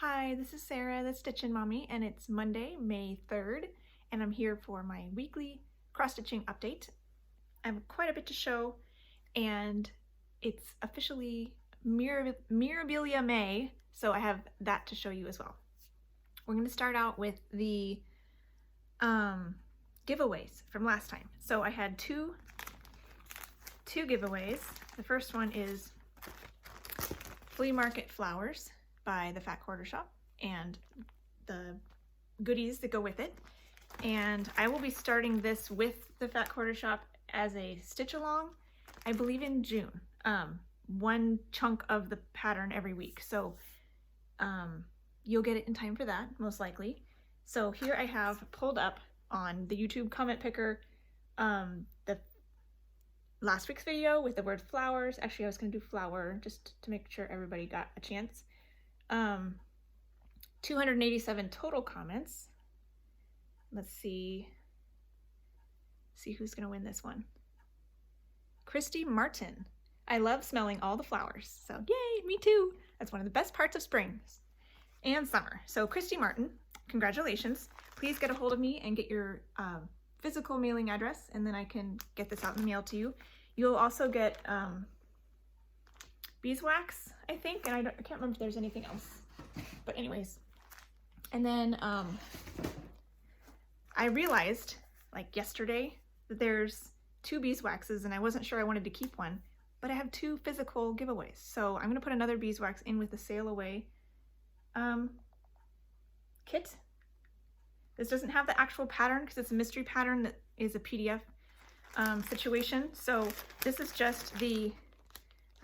Hi, this is Sarah, the Stitchin Mommy, and it's Monday, May 3rd, and I'm here for my weekly cross-stitching update. I have quite a bit to show, and it's officially Mirabilia May, so I have that to show you as well. We're going to start out with the giveaways from last time. So I had two giveaways. The first one is Flea Market Flowers by the Fat Quarter Shop and the goodies that go with it. And I will be starting this with the Fat Quarter Shop as a stitch along, I believe in June. One chunk of the pattern every week. So you'll get it in time for that, most likely. So here I have pulled up on the YouTube comment picker the last week's video with the word flowers. Actually, I was going to do flower just to make sure everybody got a chance. 287 total comments. Let's see who's gonna win this one. Christy Martin. I love smelling all the flowers. So yay, me too. That's one of the best parts of spring and summer. So Christy Martin, congratulations. Please get a hold of me and get your physical mailing address, and then I can get this out in the mail to you. You'll also get beeswax, I think, and I can't remember if there's anything else. But anyways, and then I realized like yesterday that there's 2 beeswaxes, and I wasn't sure I wanted to keep one, but I have 2 physical giveaways. So I'm gonna put another beeswax in with the Sail Away kit. This doesn't have the actual pattern because it's a mystery pattern that is a PDF situation. So this is just the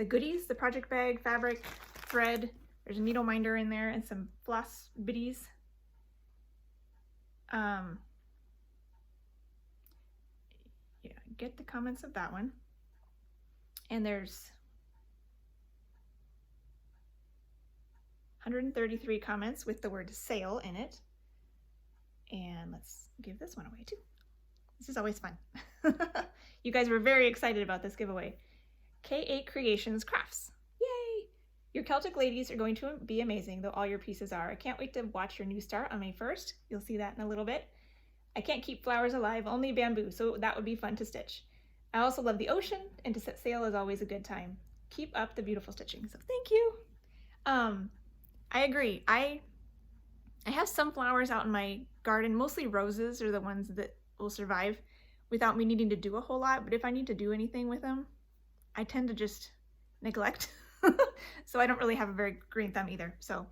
goodies, the project bag, fabric, thread. There's a needle minder in there and some floss biddies. Yeah, get the comments of that one. And there's 133 comments with the word sail in it. And let's give this one away too. This is always fun. You guys were very excited about this giveaway. K8 Creations Crafts. Yay! Your Celtic ladies are going to be amazing, though all your pieces are. I can't wait to watch your new start on May 1st. You'll see that in a little bit. I can't keep flowers alive, only bamboo, so that would be fun to stitch. I also love the ocean, and to set sail is always a good time. Keep up the beautiful stitching, so thank you. I agree. I have some flowers out in my garden, mostly roses are the ones that will survive without me needing to do a whole lot, but if I need to do anything with them, I tend to just neglect. So I don't really have a very green thumb either. So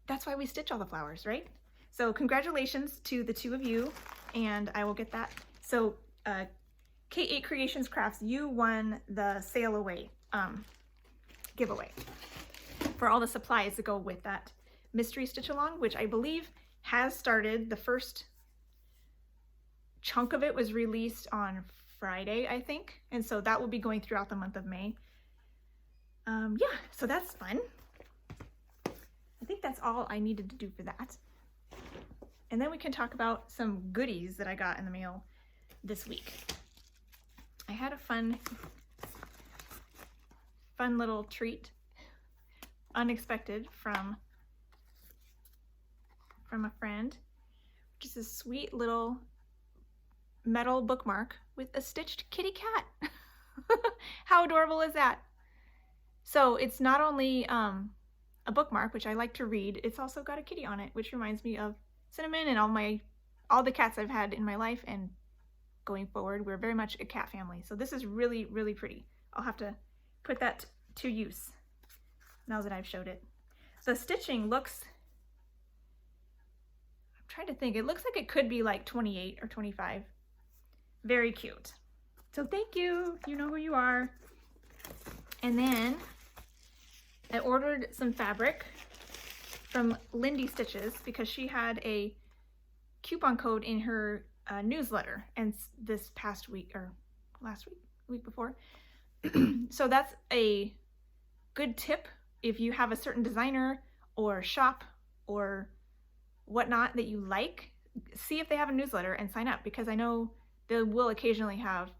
that's why we stitch all the flowers, right? So congratulations to the 2 of you, and I will get that. So K8 Creations Crafts, you won the Sail Away giveaway for all the supplies that go with that mystery stitch along, which I believe has started. The first chunk of it was released on Friday, I think, and so that will be going throughout the month of May. Yeah, so that's fun. I think that's all I needed to do for that. And then we can talk about some goodies that I got in the mail this week. I had a fun little treat, unexpected, from a friend, which is a sweet little metal bookmark with a stitched kitty cat. How adorable is that? So it's not only a bookmark, which I like to read, it's also got a kitty on it, which reminds me of Cinnamon and all the cats I've had in my life, and going forward, we're very much a cat family. So this is really, really pretty. I'll have to put that to use now that I've showed it. The stitching looks, I'm trying to think, it looks like it could be like 28 or 25. Very cute. So thank you. You know who you are. And then I ordered some fabric from Lindy Stitches because she had a coupon code in her newsletter, and this past week, or last week, week before. So that's a good tip if you have a certain designer or shop or whatnot that you like. See if they have a newsletter and sign up, because I know they will occasionally have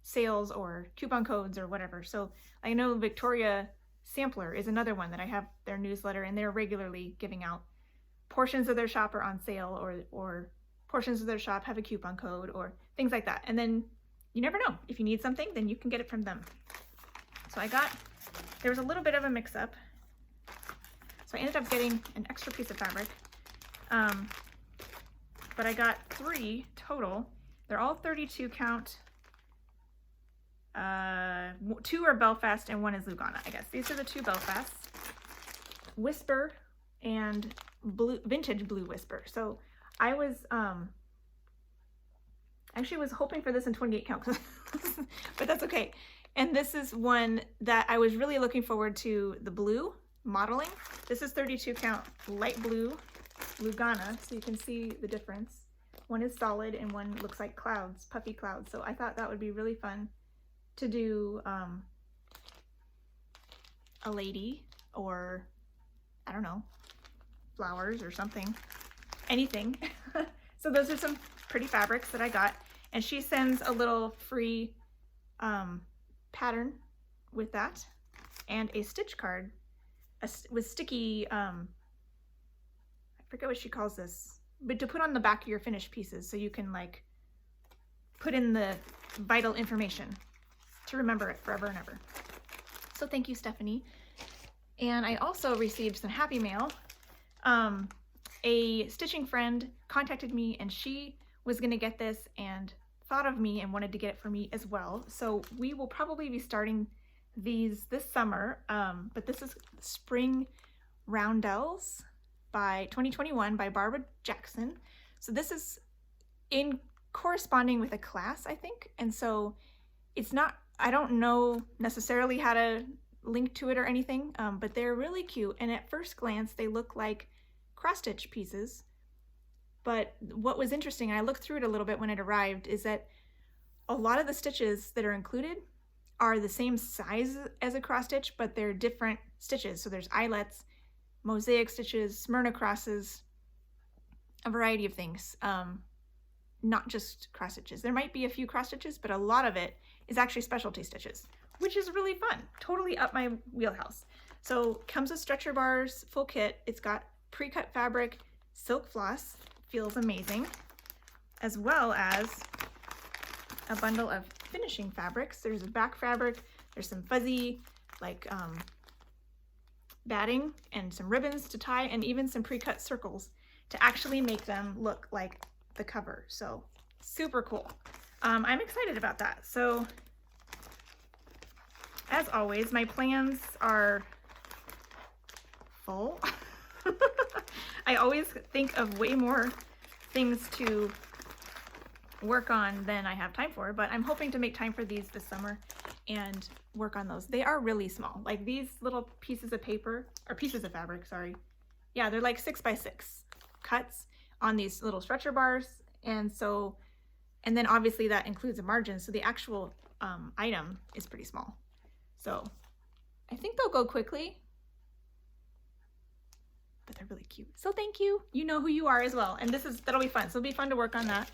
sales or coupon codes or whatever. So I know Victoria Sampler is another one that I have their newsletter, and they're regularly giving out portions of their shop are on sale, or portions of their shop have a coupon code or things like that. And then you never know, if you need something, then you can get it from them. So there was a little bit of a mix up. So I ended up getting an extra piece of fabric. But I got 3 total. They're all 32 count. 2 are Belfast and 1 is Lugana, I guess. These are the 2 Belfasts. Whisper and vintage blue Whisper. So I was actually was hoping for this in 28 count, but that's okay. And this is one that I was really looking forward to, the blue modeling. This is 32 count light blue Lugana, so you can see the difference. One is solid and one looks like clouds, puffy clouds. So I thought that would be really fun to do a lady, or I don't know, flowers or something, anything. So those are some pretty fabrics that I got, and she sends a little free pattern with that, and a stitch card with sticky, I forget what she calls this, but to put on the back of your finished pieces so you can like put in the vital information to remember it forever and ever. So thank you, Stephanie. And I also received some happy mail. A stitching friend contacted me, and she was going to get this and thought of me and wanted to get it for me as well. So we will probably be starting these this summer, but this is Spring Roundels by 2021 by Barbara Jackson. So this is in corresponding with a class, I think. And so it's not, I don't know necessarily how to link to it or anything, but they're really cute. And at first glance, they look like cross-stitch pieces. But what was interesting, and I looked through it a little bit when it arrived, is that a lot of the stitches that are included are the same size as a cross-stitch, but they're different stitches. So there's eyelets, mosaic stitches, Smyrna crosses, a variety of things, not just cross stitches. There might be a few cross stitches, but a lot of it is actually specialty stitches, which is really fun, totally up my wheelhouse. So comes with stretcher bars, full kit. It's got pre-cut fabric, silk floss, feels amazing, as well as a bundle of finishing fabrics. There's a back fabric, there's some fuzzy like batting and some ribbons to tie, and even some pre-cut circles to actually make them look like the cover. So super cool. I'm excited about that. So as always, my plans are full. I always think of way more things to work on than I have time for, but I'm hoping to make time for these this summer and work on those. They are really small, like these little pieces of paper, or pieces of fabric, sorry. Yeah, they're like 6 by 6 cuts on these little stretcher bars. And so, and then obviously that includes a margin. So the actual item is pretty small. So I think they'll go quickly, but they're really cute. So thank you. You know who you are as well. And that'll be fun. So it'll be fun to work on that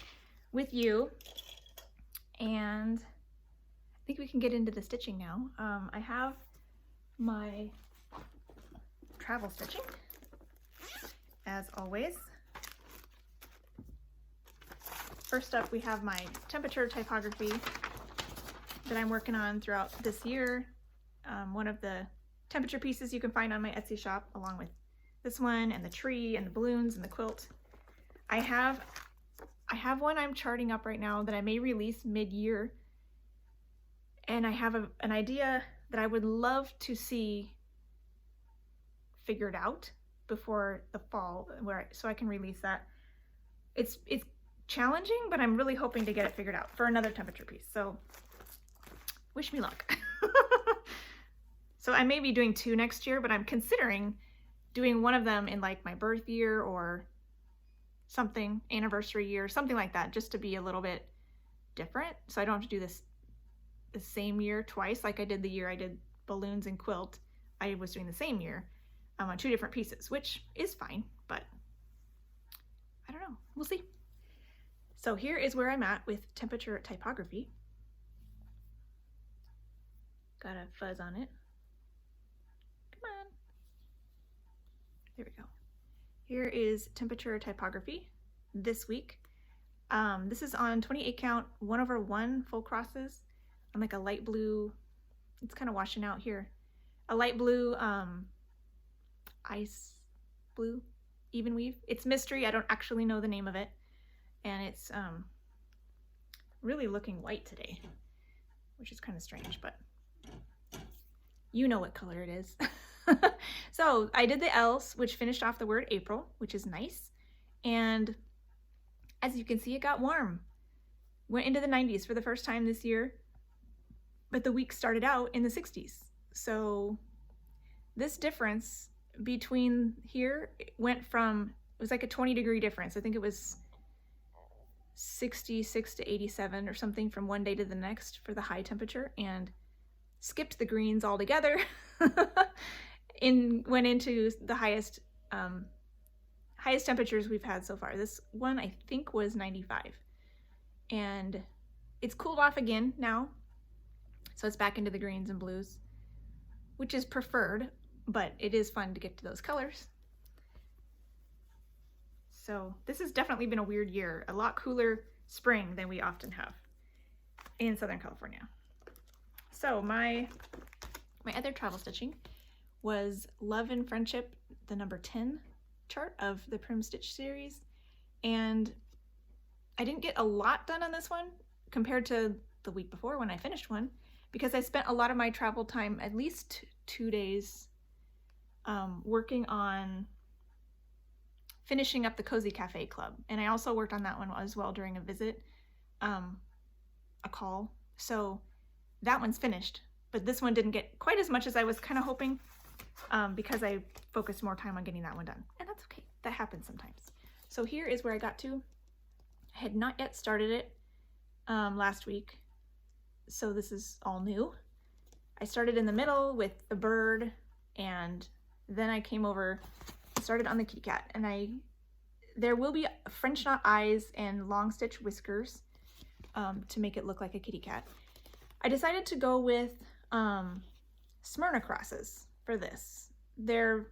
with you. And I think we can get into the stitching now. I have my travel stitching, as always. First up, we have my temperature typography that I'm working on throughout this year. One of the temperature pieces you can find on my Etsy shop, along with this one and the tree and the balloons and the quilt. I have one I'm charting up right now that I may release mid-year, and I have an idea that I would love to see figured out before the fall, so I can release that. It's challenging, but I'm really hoping to get it figured out for another temperature piece. So wish me luck. So I may be doing 2 next year, but I'm considering doing one of them in like my birth year or something, anniversary year, something like that, just to be a little bit different. So I don't have to do this the same year twice, like I did the year I did balloons and quilt. I was doing the same year on 2 different pieces, which is fine, but I don't know, we'll see. So here is where I'm at with temperature typography. Got a fuzz on it. There we go. Here is temperature typography this week. This is on 28 count 1/1 full crosses. I'm like a light blue, it's kind of washing out here. A light blue, ice blue, even weave. It's mystery, I don't actually know the name of it. And it's really looking white today, which is kind of strange, but you know what color it is. So I did the L's, which finished off the word April, which is nice. And as you can see, it got warm. Went into the 90s for the first time this year, but the week started out in the 60s. So this difference between here went from, it was like a 20-degree difference. I think it was 66 to 87 or something from one day to the next for the high temperature, and skipped the greens altogether. Went into the highest temperatures we've had so far. This one I think was 95, and it's cooled off again now, so it's back into the greens and blues, which is preferred, but it is fun to get to those colors. So this has definitely been a weird year, a lot cooler spring than we often have in Southern California. So my other travel stitching was Love and Friendship, the number 10 chart of the Prim Stitch series. And I didn't get a lot done on this one compared to the week before when I finished one, because I spent a lot of my travel time, at least 2 days, working on finishing up the Cozy Cafe Club. And I also worked on that one as well during a visit, a call. So that one's finished, but this one didn't get quite as much as I was kind of hoping, because I focused more time on getting that one done. And that's okay, that happens sometimes. So here is where I got to. I had not yet started it last week, so this is all new. I started in the middle with the bird, and then I came over, started on the kitty cat, and there will be French knot eyes and long stitch whiskers to make it look like a kitty cat. I decided to go with Smyrna crosses for this. They're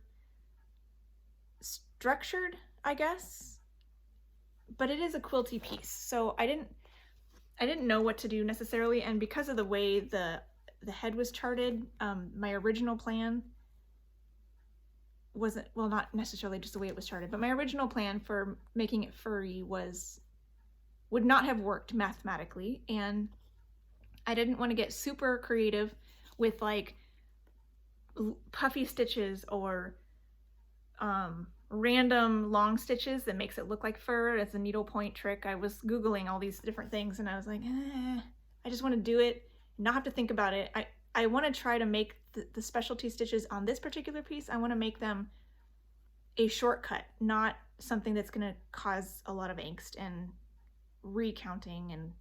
structured, I guess, but it is a quilty piece, so I didn't know what to do necessarily, and because of the way the head was charted, my original plan wasn't, well, not necessarily just the way it was charted, but my original plan for making it furry would not have worked mathematically, and I didn't want to get super creative with like puffy stitches or random long stitches that makes it look like fur as a needlepoint trick. I was Googling all these different things, and I was like, I just want to do it, not have to think about it. I want to try to make the specialty stitches on this particular piece, I want to make them a shortcut, not something that's going to cause a lot of angst and recounting and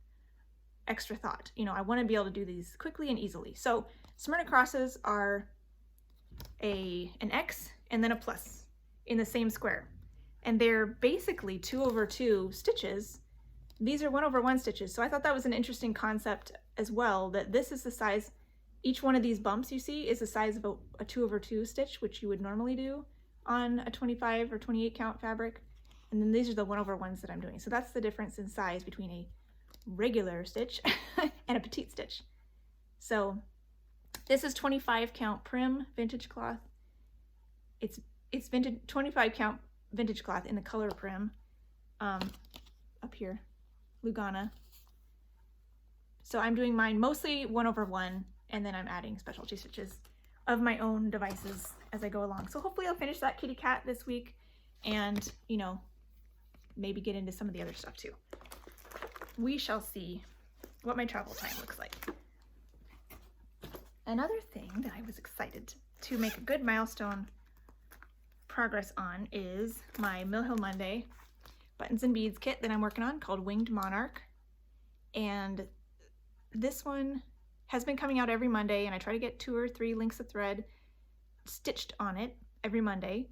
extra thought. You know, I want to be able to do these quickly and easily. So Smyrna crosses are an X and then a plus in the same square, and they're basically 2/2 stitches. These are 1/1 stitches, so I thought that was an interesting concept as well, that this is the size, each one of these bumps you see is the size of a 2/2 stitch, which you would normally do on a 25 or 28 count fabric, and then these are the 1/1s that I'm doing. So that's the difference in size between a regular stitch and a petite stitch. So this is 25 count Prim vintage cloth. It's vintage 25 count vintage cloth in the color Prim, up here, Lugana. So I'm doing mine mostly 1/1, and then I'm adding specialty stitches of my own devices as I go along. So hopefully I'll finish that kitty cat this week, and, you know, maybe get into some of the other stuff too. We shall see what my travel time looks like. Another thing that I was excited to make a good milestone progress on is my Mill Hill Monday buttons and beads kit that I'm working on, called Winged Monarch. And this one has been coming out every Monday, and I try to get 2 or 3 links of thread stitched on it every Monday,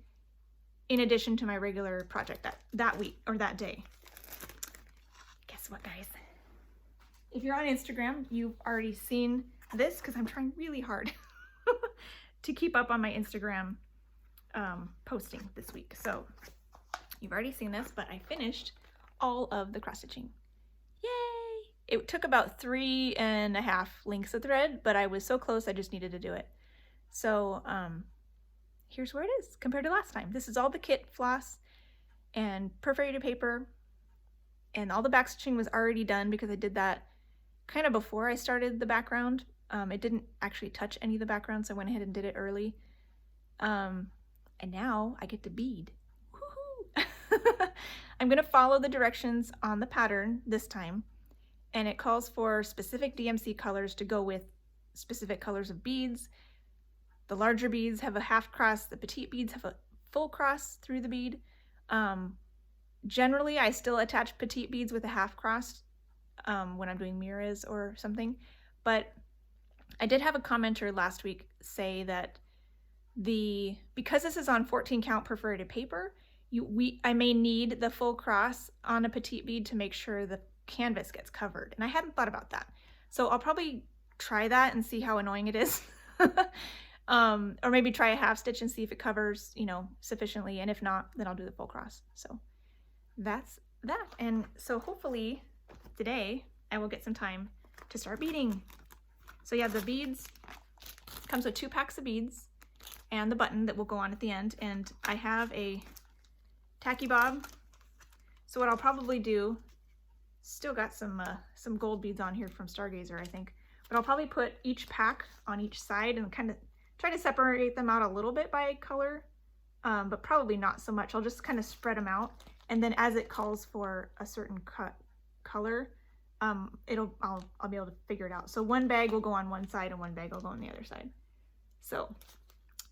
in addition to my regular project that week or that day. Guess what, guys? If you're on Instagram, you've already seen this, because I'm trying really hard to keep up on my Instagram posting this week. So you've already seen this, but I finished all of the cross stitching. Yay! It took about 3.5 lengths of thread, but I was so close I just needed to do it. So here's where it is compared to last time. This is all the kit floss and perforated paper, and all the back stitching was already done because I did that kind of before I started the background. It didn't actually touch any of the background, so I went ahead and did it early. And now I get to bead. Woohoo! I'm gonna follow the directions on the pattern this time, and it calls for specific DMC colors to go with specific colors of beads. The larger beads have a half cross, the petite beads have a full cross through the bead. Generally, I still attach petite beads with a half cross when I'm doing mirrors or something, but I did have a commenter last week say that because this is on 14 count perforated paper, I may need the full cross on a petite bead to make sure the canvas gets covered, and I hadn't thought about that. So I'll probably try that and see how annoying it is. Or maybe try a half stitch and see if it covers, you know, sufficiently, and if not, then I'll do the full cross. So that's that. And so hopefully today I will get some time to start beading. So yeah, the beads comes with 2 packs of beads and the button that will go on at the end, and I have a tacky bob. So what I'll probably do, still got some gold beads on here from Stargazer, I think, but I'll probably put each pack on each side and kind of try to separate them out a little bit by color, but probably not so much. I'll just kind of spread them out, and then as it calls for a certain color, I'll be able to figure it out. So one bag will go on one side and one bag will go on the other side. So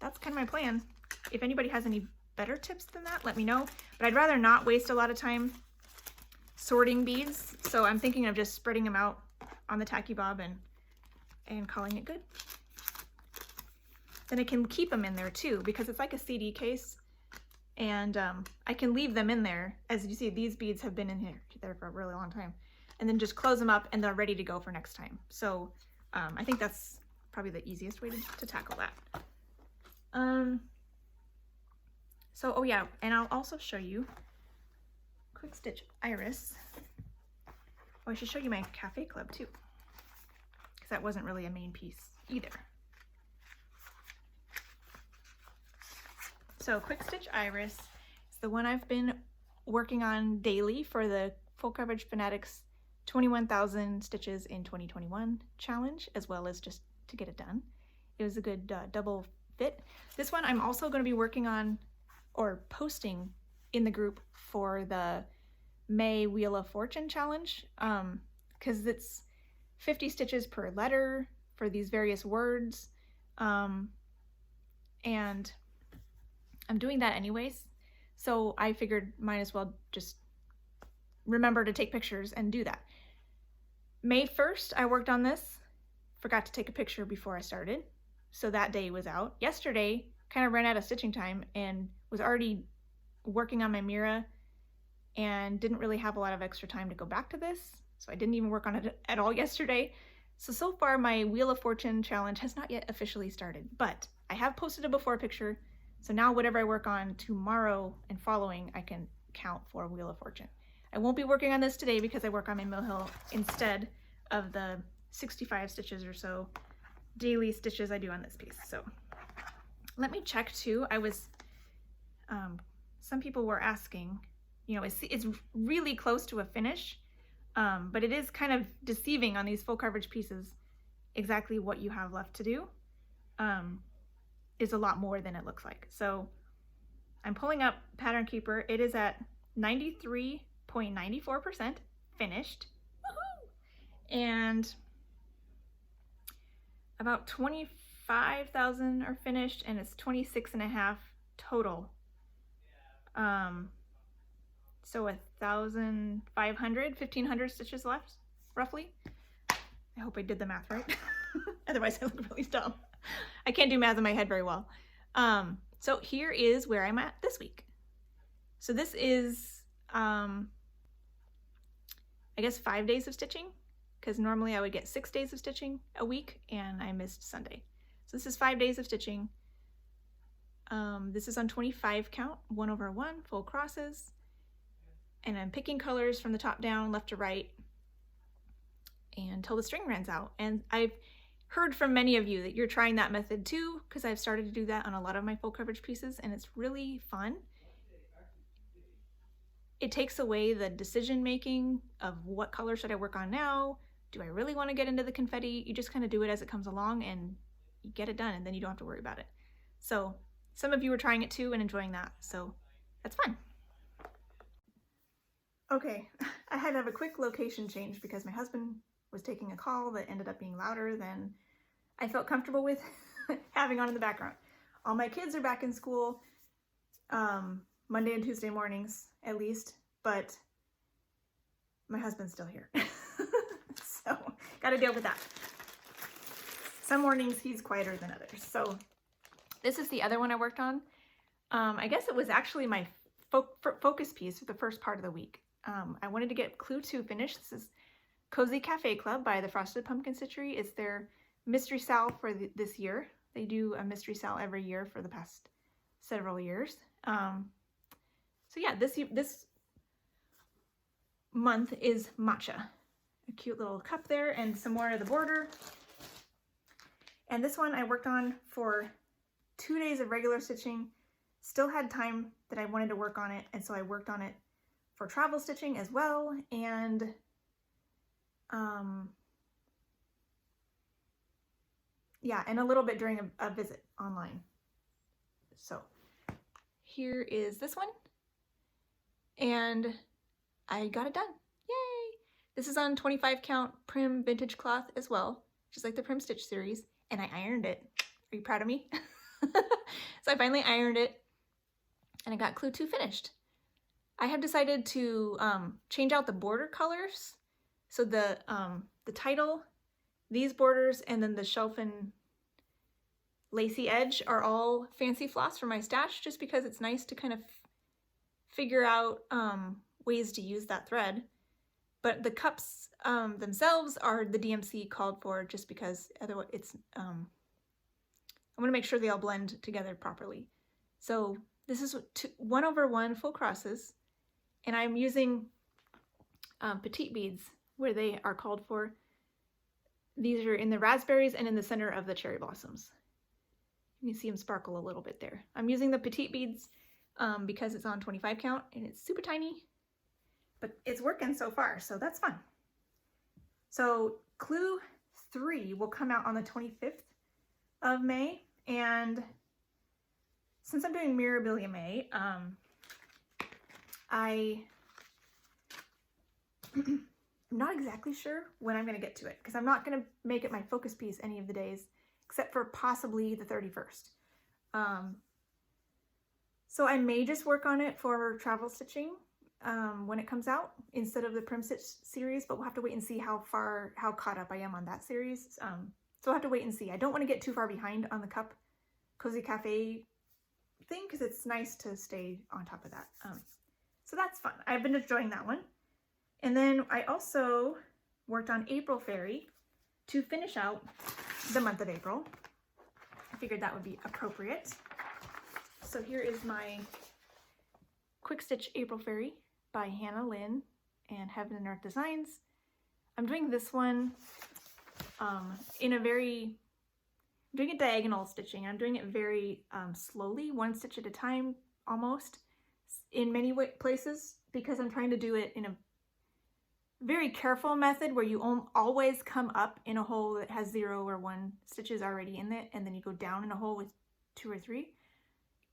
that's kind of my plan. If anybody has any better tips than that, let me know. But I'd rather not waste a lot of time sorting beads, so I'm thinking of just spreading them out on the tacky bob and calling it good. Then I can keep them in there too, because it's like a CD case, and I can leave them in there. As you see, these beads have been in there for a really long time, and then just close them up and they're ready to go for next time. So I think that's probably the easiest way to tackle that. So, oh yeah, and I'll also show you Quick Stitch Iris. Oh, I should show you my Cafe Club too, because that wasn't really a main piece either. So Quick Stitch Iris is the one I've been working on daily for the Full Coverage Fanatics 21,000 Stitches in 2021 challenge, as well as just to get it done. It was a good double fit. This one I'm also going to be working on or posting in the group for the May Wheel of Fortune challenge, because it's 50 stitches per letter for these various words, and I'm doing that anyways, so I figured might as well just remember to take pictures and do that. May 1st I worked on this, forgot to take a picture before I started, so that day was out. Yesterday kind of ran out of stitching time and was already working on my Mira and didn't really have a lot of extra time to go back to this, so I didn't even work on it at all yesterday. So far my Wheel of Fortune challenge has not yet officially started, but I have posted a before picture, so now whatever I work on tomorrow and following I can count for Wheel of Fortune. I won't be working on this today because I work on my Mill Hill instead of the 65 stitches or so daily stitches I do on this piece. So let me check too. I was some people were asking, you know, it's really close to a finish, but it is kind of deceiving on these full coverage pieces. Exactly what you have left to do is a lot more than it looks like. So I'm pulling up Pattern Keeper. It is at 93.94% finished. Woohoo! And about 25,000 are finished, and it's 26.5 total. So 1,500 stitches left, roughly. I hope I did the math right. Otherwise I look really dumb. I can't do math in my head very well. So here is where I'm at this week. So this is, I guess 5 days of stitching, because normally I would get 6 days of stitching a week, and I missed Sunday. So this is 5 days of stitching. This is on 25 count, 1/1, full crosses. And I'm picking colors from the top down, left to right, until the string runs out. And I've heard from many of you that you're trying that method too, because I've started to do that on a lot of my full coverage pieces, and it's really fun. It takes away the decision making of what color should I work on now? Do I really want to get into the confetti? You just kind of do it as it comes along and you get it done, and then you don't have to worry about it. So some of you are trying it too and enjoying that, so that's fun. Okay, I had to have a quick location change because my husband was taking a call that ended up being louder than I felt comfortable with having on in the background. All my kids are back in school Monday and Tuesday mornings at least, but my husband's still here. So got to deal with that. Some mornings he's quieter than others. So this is the other one I worked on. I guess it was actually my focus piece for the first part of the week. I wanted to get Clue 2 finished. This is Cozy Cafe Club by the Frosted Pumpkin Stitchery. It's their mystery sal for this year. They do a mystery sal every year for the past several years. So yeah, this month is matcha. A cute little cup there and some more of the border. And this one I worked on for 2 days of regular stitching. Still had time that I wanted to work on it, and so I worked on it for travel stitching as well, and yeah, and a little bit during a visit online. So here is this one, and I got it done. Yay! This is on 25 count Prim vintage cloth as well, just like the Prim Stitch series, and I ironed it. Are you proud of me? So I finally ironed it, and I got Clue 2 finished. I have decided to change out the border colors. So the title, these borders, and then the shelf and lacy edge are all fancy floss for my stash, just because it's nice to kind of figure out ways to use that thread. But the cups themselves are the DMC called for, just because otherwise it's, I want to make sure they all blend together properly. So this is 1/1 full crosses, and I'm using petite beads where they are called for. These are in the raspberries and in the center of the cherry blossoms. You can see them sparkle a little bit there. I'm using the petite beads because it's on 25 count and it's super tiny, but it's working so far, so that's fun. So Clue 3 will come out on the 25th of May, and since I'm doing Mirabilia May, I'm not exactly sure when I'm going to get to it, because I'm not going to make it my focus piece any of the days except for possibly the 31st. So I may just work on it for travel stitching when it comes out instead of the Prim Stitch series, but we'll have to wait and see how caught up I am on that series. So I'll have to wait and see. I don't want to get too far behind on the cup Cozy Cafe thing, because it's nice to stay on top of that. So that's fun. I've been enjoying that one. And then I also worked on April Fairy to finish out the month of April. I figured that would be appropriate. So here is my Quick Stitch April Fairy by Hannah Lynn and Heaven and Earth Designs. I'm doing this one in a very, I'm doing it diagonal stitching. I'm doing it very slowly, one stitch at a time almost, in many places, because I'm trying to do it in a very careful method where you always come up in a hole that has 0 or 1 stitches already in it, and then you go down in a hole with 2 or 3.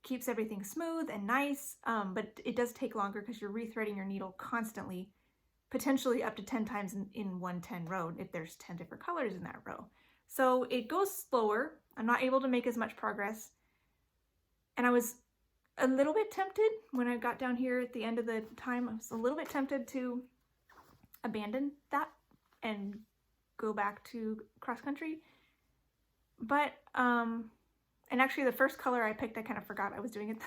Keeps everything smooth and nice, but it does take longer because you're rethreading your needle constantly, potentially up to 10 times in one 10 row if there's 10 different colors in that row. So it goes slower. I'm not able to make as much progress. And I was a little bit tempted when I got down here at the end of the time. I was a little bit tempted to abandon that and go back to cross country. But, and actually the first color I picked, I kind of forgot I was doing it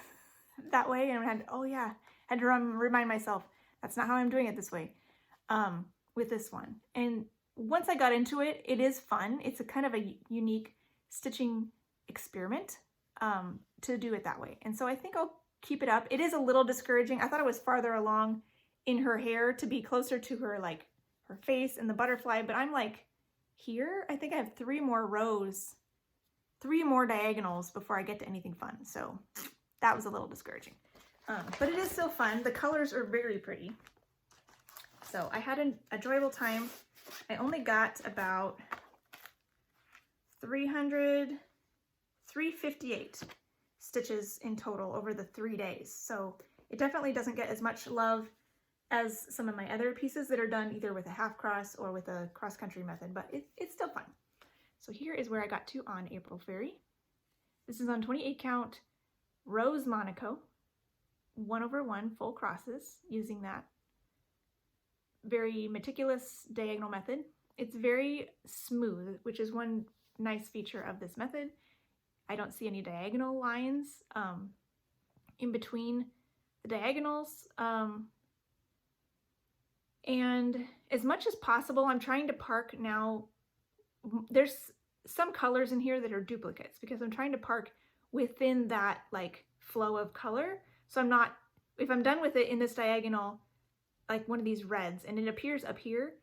that way, and I had, oh yeah, had to remind myself, that's not how I'm doing it this way, with this one. And once I got into it, it is fun. It's a kind of a unique stitching experiment. to do it that way. And so I think I'll keep it up. It is a little discouraging. I thought it was farther along in her hair to be closer to her, like her face and the butterfly, but I'm like here, I think I have 3 more rows, 3 more diagonals before I get to anything fun. So that was a little discouraging. But it is still fun. The colors are very pretty. So I had an enjoyable time. I only got about 358 stitches in total over the 3 days. So it definitely doesn't get as much love as some of my other pieces that are done either with a half cross or with a cross country method, but it's still fun. So here is where I got to on April Fairy. This is on 28 count Rose Monaco, 1/1 full crosses using that very meticulous diagonal method. It's very smooth, which is one nice feature of this method. I don't see any diagonal lines in between the diagonals. And as much as possible, I'm trying to park now. There's some colors in here that are duplicates because I'm trying to park within that like flow of color. So I'm not, if I'm done with it in this diagonal, like one of these reds, and it appears up here,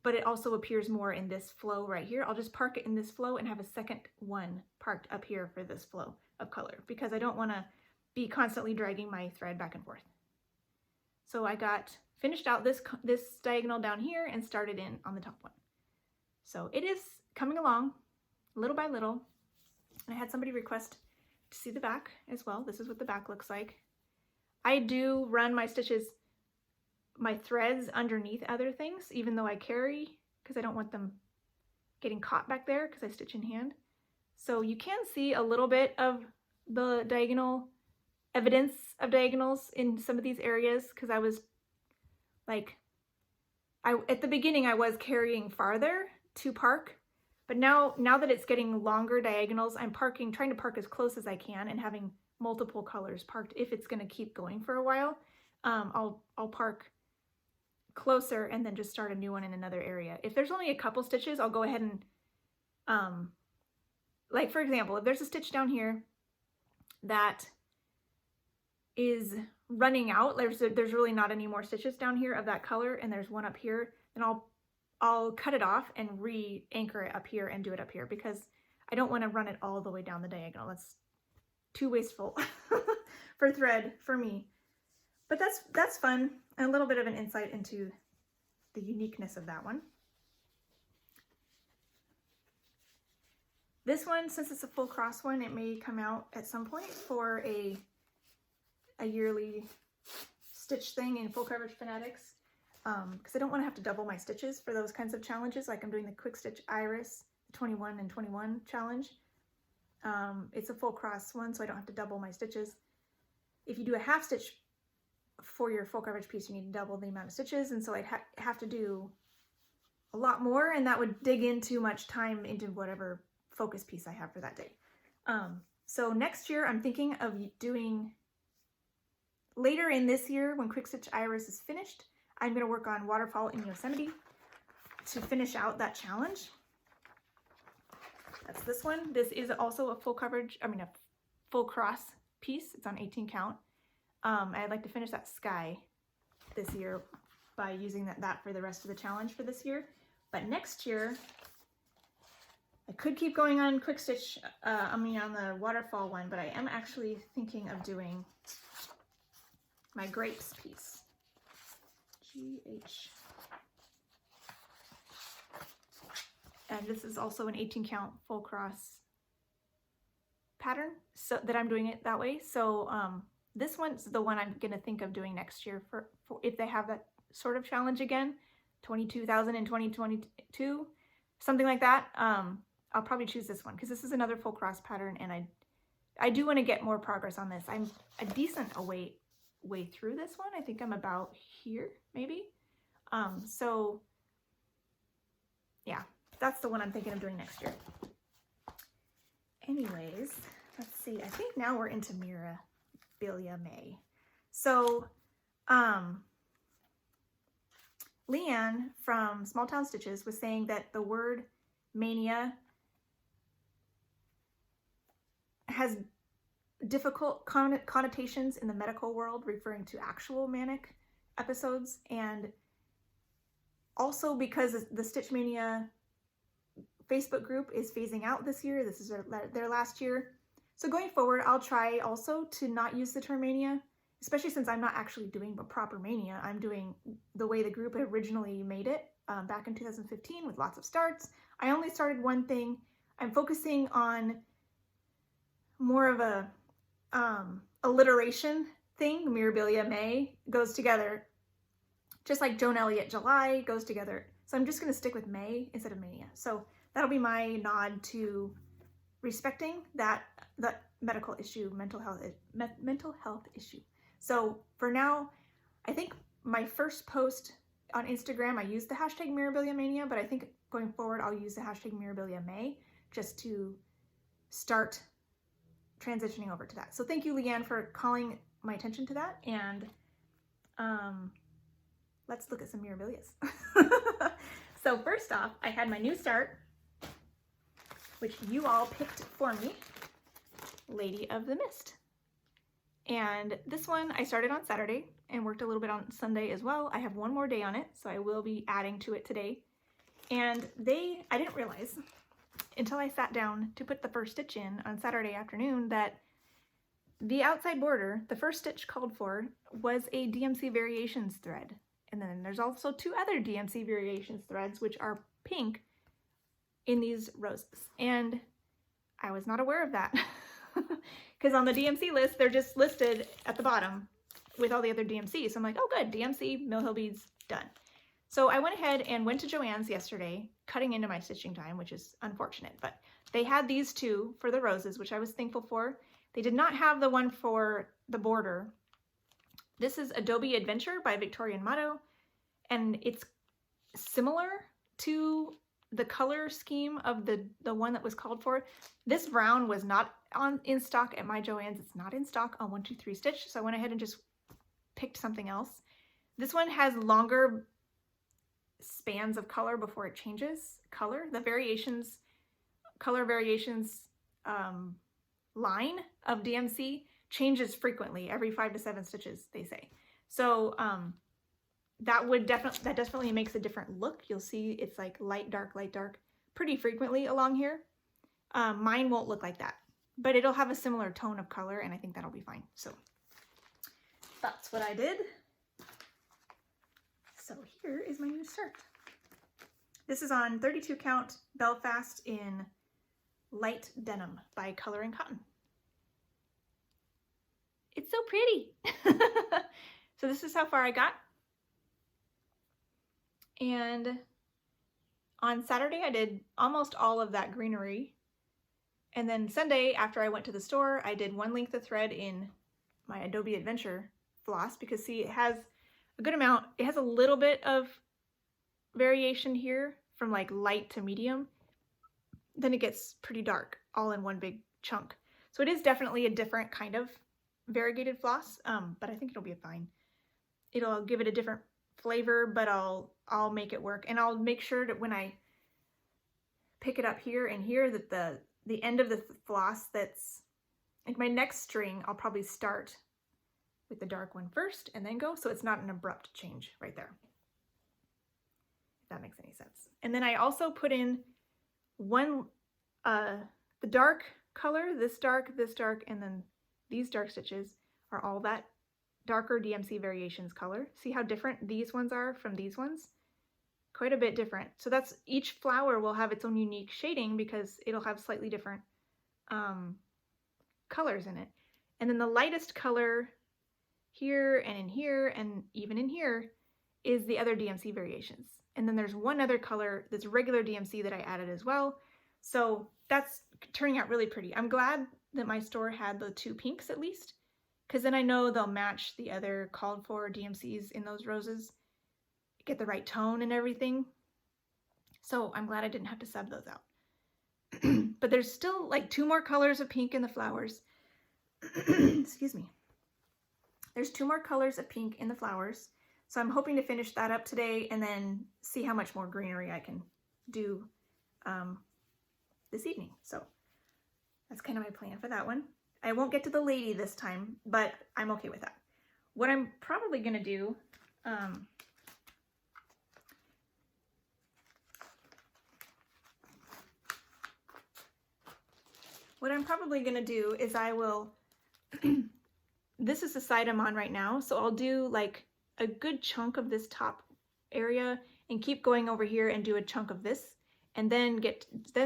but it also appears more in this flow right here, I'll just park it in this flow and have a second one parked up here for this flow of color because I don't want to be constantly dragging my thread back and forth. So I got finished out this diagonal down here and started in on the top one. So it is coming along little by little. I had somebody request to see the back as well. This is what the back looks like. I do run my stitches, my threads underneath other things, even though I carry, because I don't want them getting caught back there because I stitch in hand. So you can see a little bit of the diagonal, evidence of diagonals in some of these areas because I was like, at the beginning I was carrying farther to park, but now that it's getting longer diagonals, I'm trying to park as close as I can and having multiple colors parked. If it's going to keep going for a while, I'll park closer and then just start a new one in another area. If there's only a couple stitches, I'll go ahead and like for example, if there's a stitch down here that is running out, there's really not any more stitches down here of that color, and there's one up here, then I'll cut it off and re-anchor it up here and do it up here because I don't want to run it all the way down the diagonal. That's too wasteful for thread for me. But that's fun, and a little bit of an insight into the uniqueness of that one. This one, since it's a full cross one, it may come out at some point for a yearly stitch thing in Full Coverage Fanatics, because I don't want to have to double my stitches for those kinds of challenges. Like I'm doing the Quick Stitch Iris, the 21 and 21 challenge. It's a full cross one, so I don't have to double my stitches. If you do a half stitch for your full coverage piece, you need to double the amount of stitches, and so I'd have to do a lot more, and that would dig in too much time into whatever focus piece I have for that day. So next year I'm thinking of doing, later in this year when Quick Stitch Iris is finished, I'm going to work on Waterfall in Yosemite to finish out that challenge. That's this one. This is also a full coverage, a full cross piece. It's on 18 count. I'd like to finish that sky this year by using that for the rest of the challenge for this year. But next year, I could keep going on Quick Stitch, on the Waterfall one, but I am actually thinking of doing my grapes piece. GH. And this is also an 18 count full cross pattern, so that I'm doing it that way. So this one's the one I'm gonna think of doing next year for if they have that sort of challenge again, 22,000 in 2022, something like that. I'll probably choose this one because this is another full cross pattern, and I do want to get more progress on this. I'm a decent way through this one. I think I'm about here, maybe. So yeah, that's the one I'm thinking of doing next year. Anyways, let's see. I think now we're into Mirabilia May. So, Leanne from Small Town Stitches was saying that the word mania difficult connotations in the medical world, referring to actual manic episodes, and also because the Stitch Mania Facebook group is phasing out this year. This is their last year. So going forward, I'll try also to not use the term mania, especially since I'm not actually doing a proper mania. I'm doing the way the group originally made it back in 2015 with lots of starts. I only started one thing. I'm focusing on more of a alliteration thing. Mirabilia May goes together, just like Joan Elliott July goes together. So I'm just going to stick with May instead of mania. So that'll be my nod to respecting that medical issue, mental health issue. So for now, I think my first post on Instagram, I used the hashtag Mirabilia Mania, but I think going forward, I'll use the hashtag Mirabilia May just to start transitioning over to that. So thank you, Leanne, for calling my attention to that. And let's look at some Mirabilias. So first off, I had my new start, which you all picked for me, Lady of the Mist. And this one I started on Saturday and worked a little bit on Sunday as well. I have one more day on it, so I will be adding to it today. And I didn't realize until I sat down to put the first stitch in on Saturday afternoon that the outside border, the first stitch called for, was a DMC Variations thread. And then there's also two other DMC Variations threads, which are pink in these roses. And I was not aware of that because on the DMC list, they're just listed at the bottom with all the other DMCs. So I'm like, oh good, DMC, Mill Hill Beads, done. So I went ahead and went to Joann's yesterday, cutting into my stitching time, which is unfortunate, but they had these two for the roses, which I was thankful for. They did not have the one for the border. This is Adobe Adventure by Victorian Motto, and it's similar to the color scheme of the one that was called for. This brown was not in stock at my Joann's. It's not in stock on 123 Stitch, so I went ahead and just picked something else. This one has longer spans of color before it changes color. The color variations line of DMC changes frequently, every 5 to 7 stitches, they say. So that definitely makes a different look. You'll see it's like light, dark, pretty frequently along here. Mine won't look like that, but it'll have a similar tone of color, and I think that'll be fine. So that's what I did. So here is my new start. This is on 32 count Belfast in light denim by Color and Cotton. It's so pretty. So this is how far I got. And on Saturday, I did almost all of that greenery. And then Sunday, after I went to the store, I did one length of thread in my Adobe Adventure floss because see, it has a good amount. It has a little bit of variation here from like light to medium. Then it gets pretty dark all in one big chunk. So it is definitely a different kind of variegated floss, but I think it'll be fine. It'll give it a different flavor, but I'll make it work. And I'll make sure that when I pick it up here and here that the end of the floss that's like my next string, I'll probably start with the dark one first and then go, so it's not an abrupt change right there. If that makes any sense. And then I also put in one, the dark color, this dark, and then these dark stitches are all that darker DMC Variations color. See how different these ones are from these ones? Quite a bit different. So that's, each flower will have its own unique shading because it'll have slightly different colors in it. And then the lightest color here and in here and even in here is the other DMC Variations. And then there's one other color that's regular DMC that I added as well. So that's turning out really pretty. I'm glad that my store had the two pinks at least, because then I know they'll match the other called for DMCs in those roses, get the right tone and everything. So I'm glad I didn't have to sub those out. But there's still like 2 more colors of pink in the flowers. Excuse me. There's 2 more colors of pink in the flowers. So I'm hoping to finish that up today and then see how much more greenery I can do this evening. So that's kind of my plan for that one. I won't get to the lady this time, but I'm okay with that. What I'm probably gonna do, is I will, this is the side I'm on right now, so I'll do like a good chunk of this top area and keep going over here and do a chunk of this, and then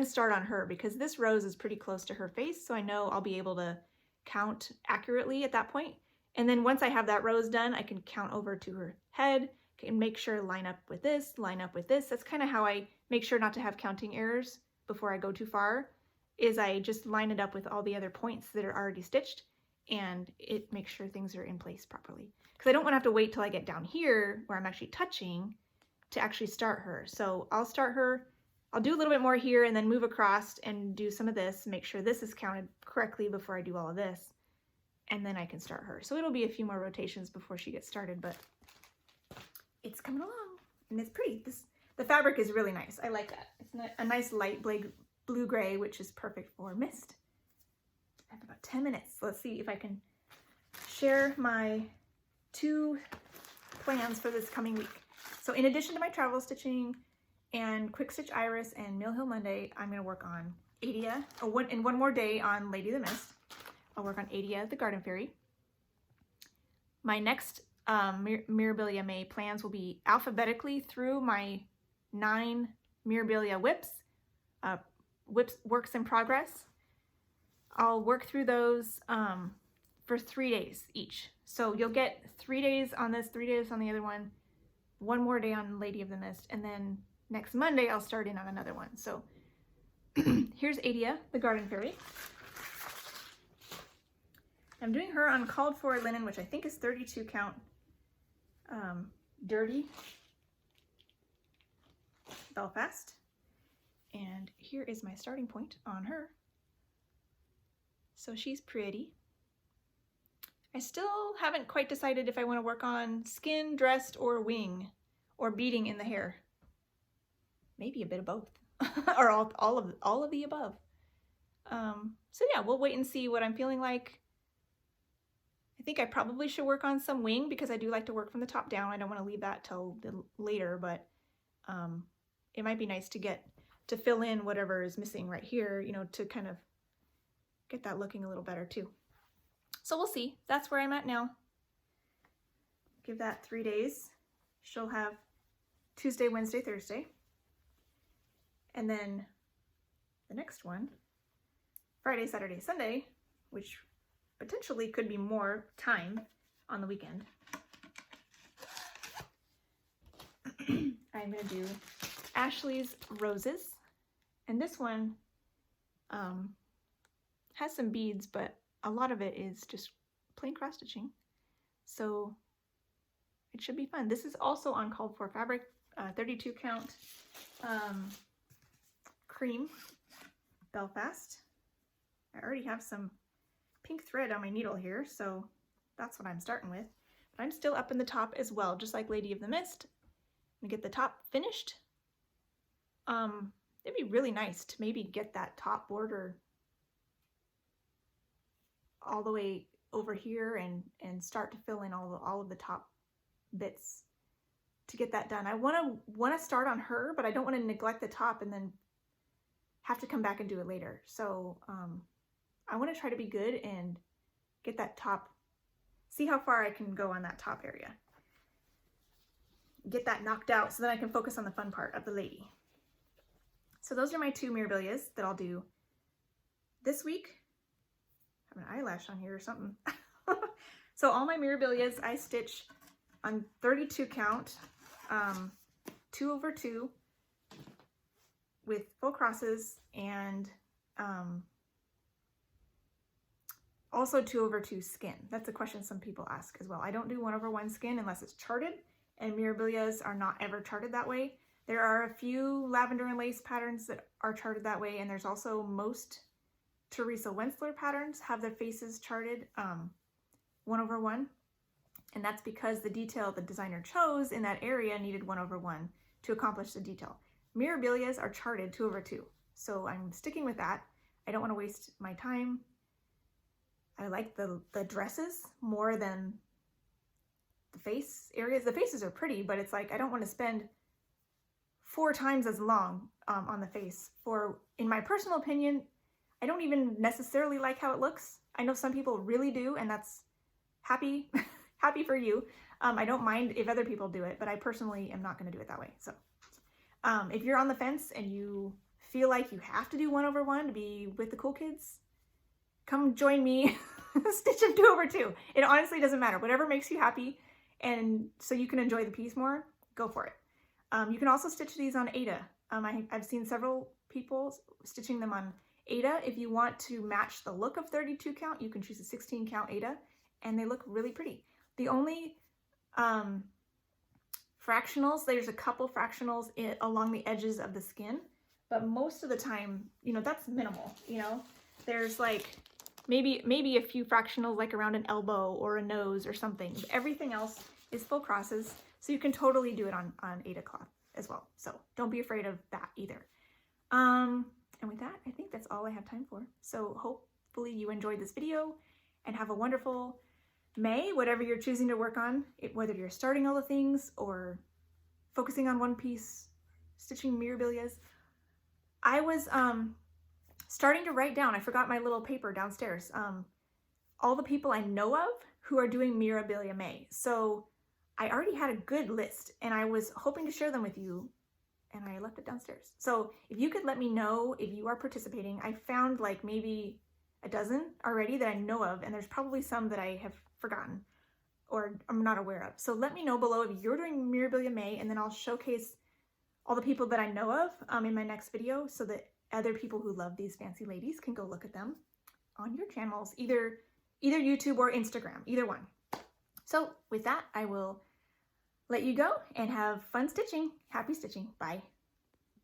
start on her, because this rose is pretty close to her face, so I know I'll be able to count accurately at that point. And then once I have that rose done, I can count over to her head and make sure line up with this, line up with this. That's kind of how I make sure not to have counting errors before I go too far, is I just line it up with all the other points that are already stitched, and it makes sure things are in place properly. Because I don't want to have to wait till I get down here where I'm actually touching to actually start her. So I'll start her, I'll do a little bit more here and then move across and do some of this, make sure this is counted correctly before I do all of this, and then I can start her. So it'll be a few more rotations before she gets started, but it's coming along and it's pretty. The fabric is really nice. I like that. It's a nice light blue-gray, which is perfect for mist. I have about 10 minutes. Let's see if I can share my 2 plans for this coming week. So in addition to my travel stitching and Quick Stitch Iris and Mill Hill Monday, I'm going to work on Adia, and one more day on Lady of the Mist. I'll work on Adia, the Garden Fairy. My next Mirabilia May plans will be alphabetically through my 9 Mirabilia whips, works in progress. I'll work through those for 3 days each. So you'll get 3 days on this, 3 days on the other one more day on Lady of the Mist, and then next Monday I'll start in on another one. So here's Adia, the Garden Fairy. I'm doing her on called for linen, which I think is 32 count dirty Belfast. And here is my starting point on her. So she's pretty. I still haven't quite decided if I want to work on skin, dressed, or wing, or beading in the hair. Maybe a bit of both, or all of the above. So yeah, we'll wait and see what I'm feeling like. I think I probably should work on some wing because I do like to work from the top down. I don't want to leave that till later, but it might be nice to fill in whatever is missing right here, you know, to kind of get that looking a little better too. So we'll see. That's where I'm at now. Give that 3 days. She'll have Tuesday, Wednesday, Thursday. And then the next one, Friday, Saturday, Sunday, which potentially could be more time on the weekend. I'm going to do Ashley's Roses. And this one has some beads, but a lot of it is just plain cross stitching. So it should be fun. This is also on called for fabric, 32 count cream Belfast. I already have some pink thread on my needle here, so that's what I'm starting with. But I'm still up in the top as well, just like Lady of the Mist. I'm gonna get the top finished. It'd be really nice to maybe get that top border all the way over here and start to fill in all of the top bits to get that done. I want to start on her, but I don't want to neglect the top and then have to come back and do it later. So I want to try to be good and get that top, see how far I can go on that top area. Get that knocked out so then I can focus on the fun part of the lady. So those are my 2 Mirabilias that I'll do this week. I have an eyelash on here or something. So all my Mirabilias I stitch on 32 count, 2/2 with full crosses, and also 2/2 skin. That's a question some people ask as well. I don't do 1/1 skin unless it's charted, and Mirabilias are not ever charted that way. There are a few lavender and lace patterns that are charted that way, and there's also most Teresa Wentzler patterns have their faces charted 1/1, and that's because the detail the designer chose in that area needed 1/1 to accomplish the detail. Mirabilias are charted 2/2, so I'm sticking with that. I don't want to waste my time I like the dresses more than the face areas. The faces are pretty, but it's like I don't want to spend 4 times as long on the face. In my personal opinion, I don't even necessarily like how it looks. I know some people really do, and that's happy for you. I don't mind if other people do it, but I personally am not going to do it that way. So if you're on the fence and you feel like you have to do 1/1 to be with the cool kids, come join me. Stitch them 2/2. It honestly doesn't matter. Whatever makes you happy, and so you can enjoy the piece more, go for it. You can also stitch these on Aida. I've seen several people stitching them on Aida. If you want to match the look of 32 count, you can choose a 16 count Aida, and they look really pretty. The only fractionals, there's a couple fractionals along the edges of the skin, but most of the time, you know, that's minimal, you know. There's like maybe a few fractionals like around an elbow or a nose or something. Everything else is full crosses, so you can totally do it on Aida cloth as well. So don't be afraid of that either. And with that, I think that's all I have time for. So hopefully you enjoyed this video and have a wonderful May, whatever you're choosing to work on, whether you're starting all the things or focusing on one piece, stitching Mirabilias. I was starting to write down, I forgot my little paper downstairs, all the people I know of who are doing Mirabilia May. So I already had a good list and I was hoping to share them with you, and I left it downstairs. So if you could let me know if you are participating. I found like maybe a dozen already that I know of, and there's probably some that I have forgotten or I'm not aware of. So let me know below if you're doing Mirabilia May, and then I'll showcase all the people that I know of in my next video so that other people who love these fancy ladies can go look at them on your channels, either YouTube or Instagram, either one. So with that, I will let you go and have fun stitching. Happy stitching. Bye.